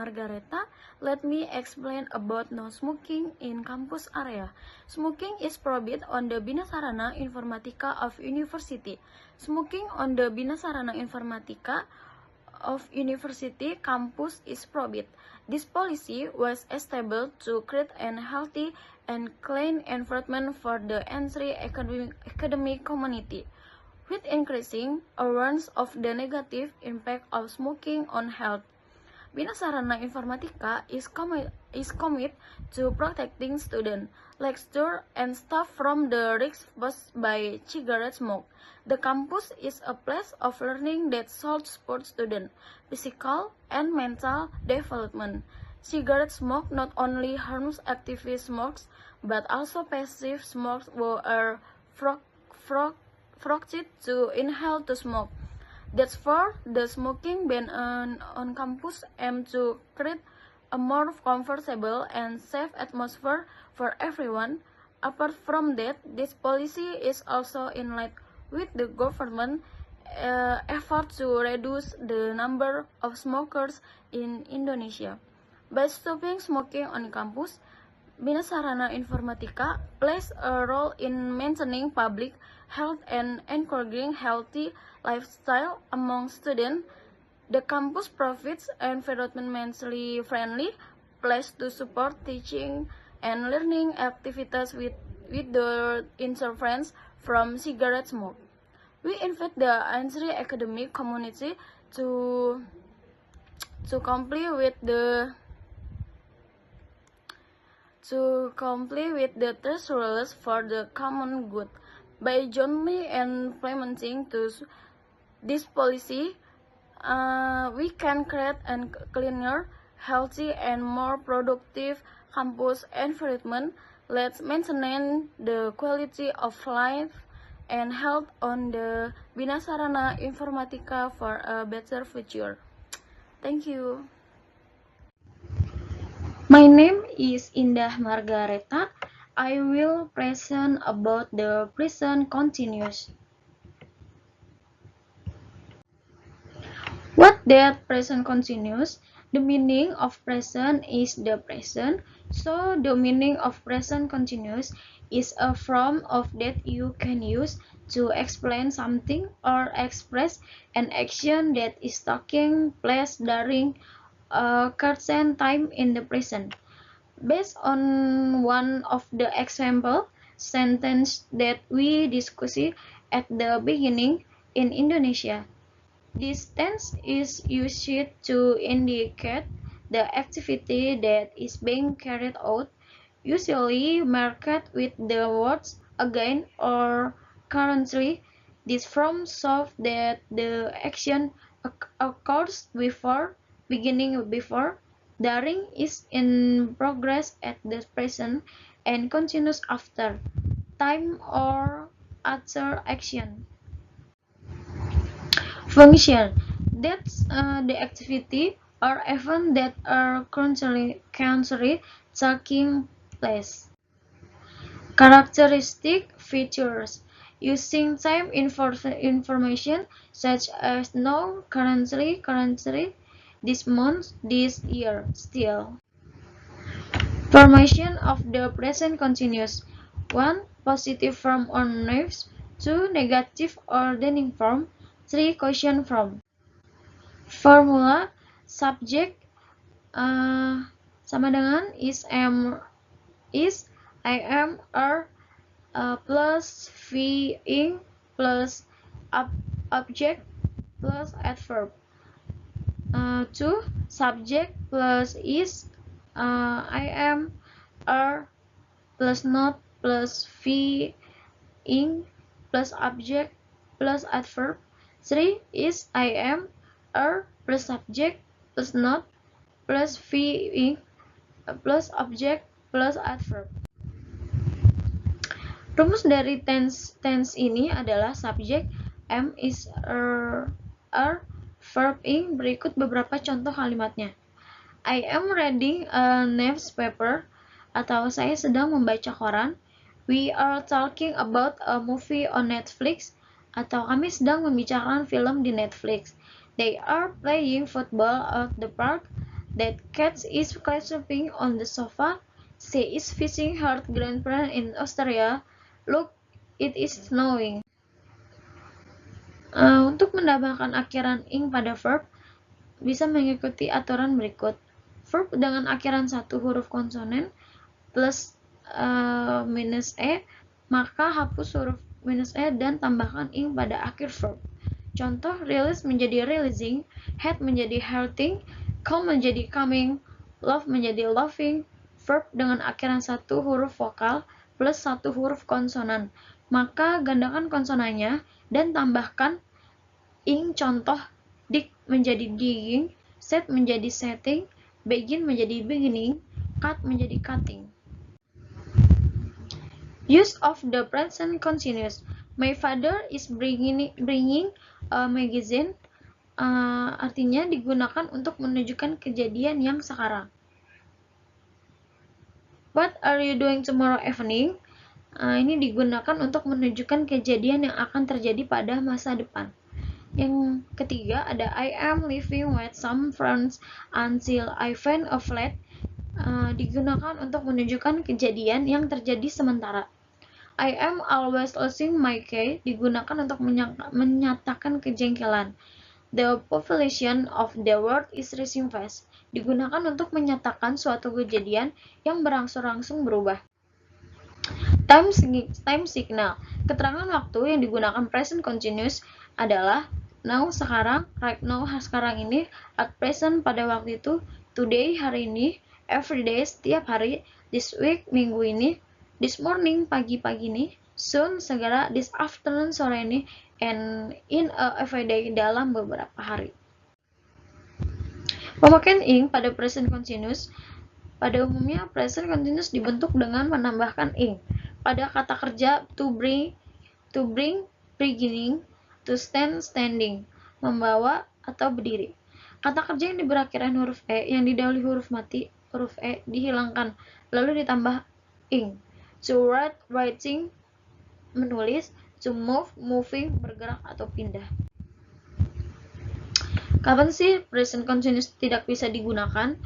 Margareta. Let me explain about no smoking in campus area. Smoking is prohibited on the Binasarana Informatika of University. Smoking on the Binasarana Informatika of University campus is prohibited. This policy was established to create a healthy and clean environment for the entire academic community. With increasing awareness of the negative impact of smoking on health, Binasarana Informatika is committed to protecting students, lecturers, and staff from the risks posed by cigarette smoke. The campus is a place of learning that should support students' physical and mental development. Cigarette smoke not only harms active smokers, but also passive smokers who are forced to inhale to smoke. Therefore, the smoking ban on campus aims to create a more comfortable and safe atmosphere for everyone. Apart from that, this policy is also in line with the government effort to reduce the number of smokers in Indonesia. By stopping smoking on campus, Binasarana Informatika plays a role in maintaining public health and encouraging healthy lifestyle among students. The campus provides an environmentally friendly place to support teaching and learning activities with the interference from cigarette smoke. We invite the entire academic community to comply with the test rules for the common good. By jointly implementing this policy, we can create a cleaner, healthy, and more productive campus environment. Let's maintain the quality of life and health on the Binasarana Informatika for a better future. Thank you. My name is Indah Margareta. I will present about the present continuous. What that present continuous? The meaning of present is the present. So the meaning of present continuous is a form of that you can use to explain something or express an action that is taking place during a certain time in the present. Based on one of the example sentence that we discussed at the beginning in Indonesia, this tense is used to indicate the activity that is being carried out, usually marked with the words again or currently. This form shows that the action occurs before, beginning before, during, is in progress at the present, and continues after, time or after action. Function. That's the activity or event that are currently taking place. Characteristic features. Using time information such as now, currently, this month, this year, still. Formation of the present continuous. 1. Positive form or nouns. 2. Negative or denying form. 3. Question form. Formula. Subject sama dengan is, am, is, I am, are, plus being plus object plus adverb. 2. Subject plus is, I am, are, plus not plus being plus object plus adverb. 3. Is, I am, are, plus subject plus not plus being plus object plus adverb. Rumus dari tense ini adalah subject, am, is, are, verb ing. Berikut beberapa contoh kalimatnya. I am reading a newspaper, atau saya sedang membaca koran. We are talking about a movie on Netflix, atau kami sedang membicarakan film di Netflix. They are playing football at the park. That cat is sleeping on the sofa. She is visiting her grandparents in Australia. Look, it is snowing. Untuk menambahkan akhiran ing pada verb, bisa mengikuti aturan berikut. Verb dengan akhiran satu huruf konsonan plus minus e, maka hapus huruf minus e dan tambahkan ing pada akhir verb. Contoh, release menjadi releasing, head menjadi hearting, come menjadi coming, love menjadi loving. Verb dengan akhiran satu huruf vokal plus satu huruf konsonan, maka gandakan konsonannya dan tambahkan ing. Contoh, dig menjadi digging, set menjadi setting, begin menjadi beginning, cut menjadi cutting. Use of the present continuous. My father is bringing a magazine. Artinya digunakan untuk menunjukkan kejadian yang sekarang. What are you doing tomorrow evening? Ini digunakan untuk menunjukkan kejadian yang akan terjadi pada masa depan. Yang ketiga ada I am living with some friends until I find a flat. Digunakan untuk menunjukkan kejadian yang terjadi sementara. I am always losing my key digunakan untuk menyatakan kejengkelan. The population of the world is rising fast digunakan untuk menyatakan suatu kejadian yang berangsur-angsung berubah. Time signal. Keterangan waktu yang digunakan present continuous adalah now sekarang, right now sekarang ini, at present pada waktu itu, today hari ini, every day setiap hari, this week minggu ini, this morning pagi-pagi ini, soon segera, this afternoon sore ini, and in a every day dalam beberapa hari. Pemakaian ing pada present continuous. Pada umumnya present continuous dibentuk dengan menambahkan ing pada kata kerja to bring, beginning, to stand, standing, membawa atau berdiri. Kata kerja yang diberi akhiran huruf e yang didahului huruf mati, huruf e dihilangkan lalu ditambah ing. To write, writing, menulis. To move, moving, bergerak atau pindah. Kapan sih present continuous tidak bisa digunakan?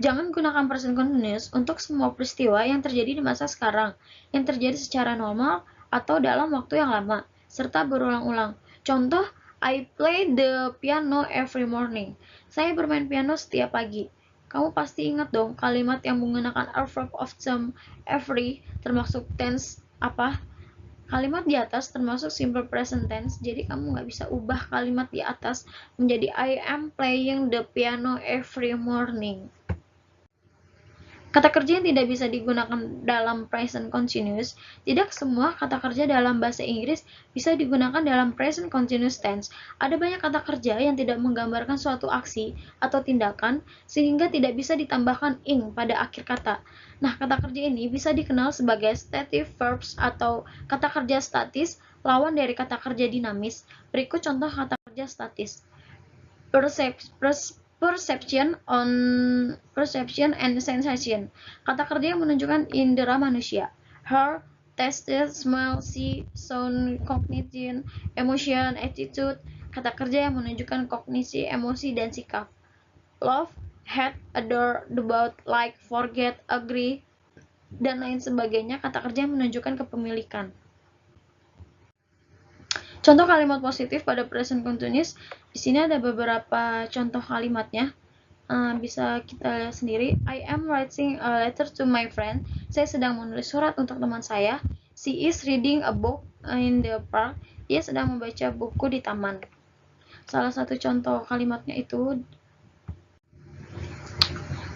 Jangan gunakan present continuous untuk semua peristiwa yang terjadi di masa sekarang, yang terjadi secara normal atau dalam waktu yang lama, serta berulang-ulang. Contoh, I play the piano every morning. Saya bermain piano setiap pagi. Kamu pasti ingat dong kalimat yang menggunakan a verb of some, every, termasuk tense apa? Kalimat di atas termasuk simple present tense, jadi kamu nggak bisa ubah kalimat di atas menjadi I am playing the piano every morning. Kata kerja yang tidak bisa digunakan dalam present continuous. Tidak semua kata kerja dalam bahasa Inggris bisa digunakan dalam present continuous tense. Ada banyak kata kerja yang tidak menggambarkan suatu aksi atau tindakan sehingga tidak bisa ditambahkan ing pada akhir kata. Nah, kata kerja ini bisa dikenal sebagai stative verbs atau kata kerja statis, lawan dari kata kerja dinamis. Berikut contoh kata kerja statis. Perception and sensation. Kata kerja yang menunjukkan indera manusia. Hear, taste, smell, see, sound, cognition, emotion, attitude. Kata kerja yang menunjukkan kognisi, emosi, dan sikap. Love, hate, adore, devout, like, forget, agree, dan lain sebagainya. Kata kerja yang menunjukkan kepemilikan. Contoh kalimat positif pada present continuous. Di sini ada beberapa contoh kalimatnya. Bisa kita lihat sendiri. I am writing a letter to my friend. Saya sedang menulis surat untuk teman saya. She is reading a book in the park. Dia sedang membaca buku di taman. Salah satu contoh kalimatnya itu.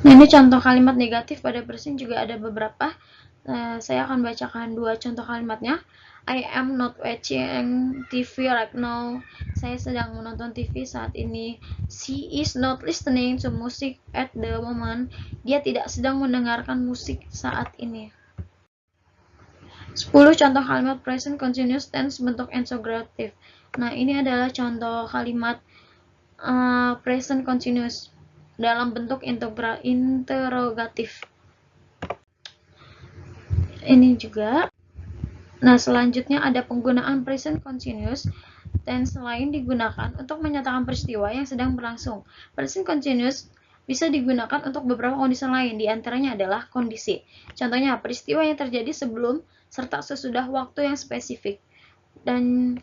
Nah, ini contoh kalimat negatif pada present juga ada beberapa. Saya akan bacakan dua contoh kalimatnya. I am not watching TV right now. Saya sedang menonton TV saat ini. She is not listening to music at the moment. Dia tidak sedang mendengarkan musik saat ini. 10 contoh kalimat present continuous tense bentuk interrogatif. Nah, ini adalah contoh kalimat present continuous dalam bentuk interrogatif. Ini juga. Nah, selanjutnya ada penggunaan present continuous tense lain digunakan untuk menyatakan peristiwa yang sedang berlangsung. Present continuous bisa digunakan untuk beberapa kondisi lain, diantaranya adalah kondisi. Contohnya, peristiwa yang terjadi sebelum serta sesudah waktu yang spesifik. Dan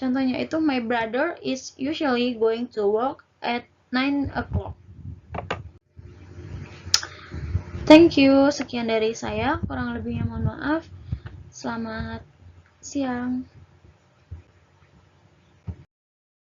contohnya itu, my brother is usually going to work at 9 o'clock. Thank you, sekian dari saya. Kurang lebihnya mohon maaf. Selamat siang.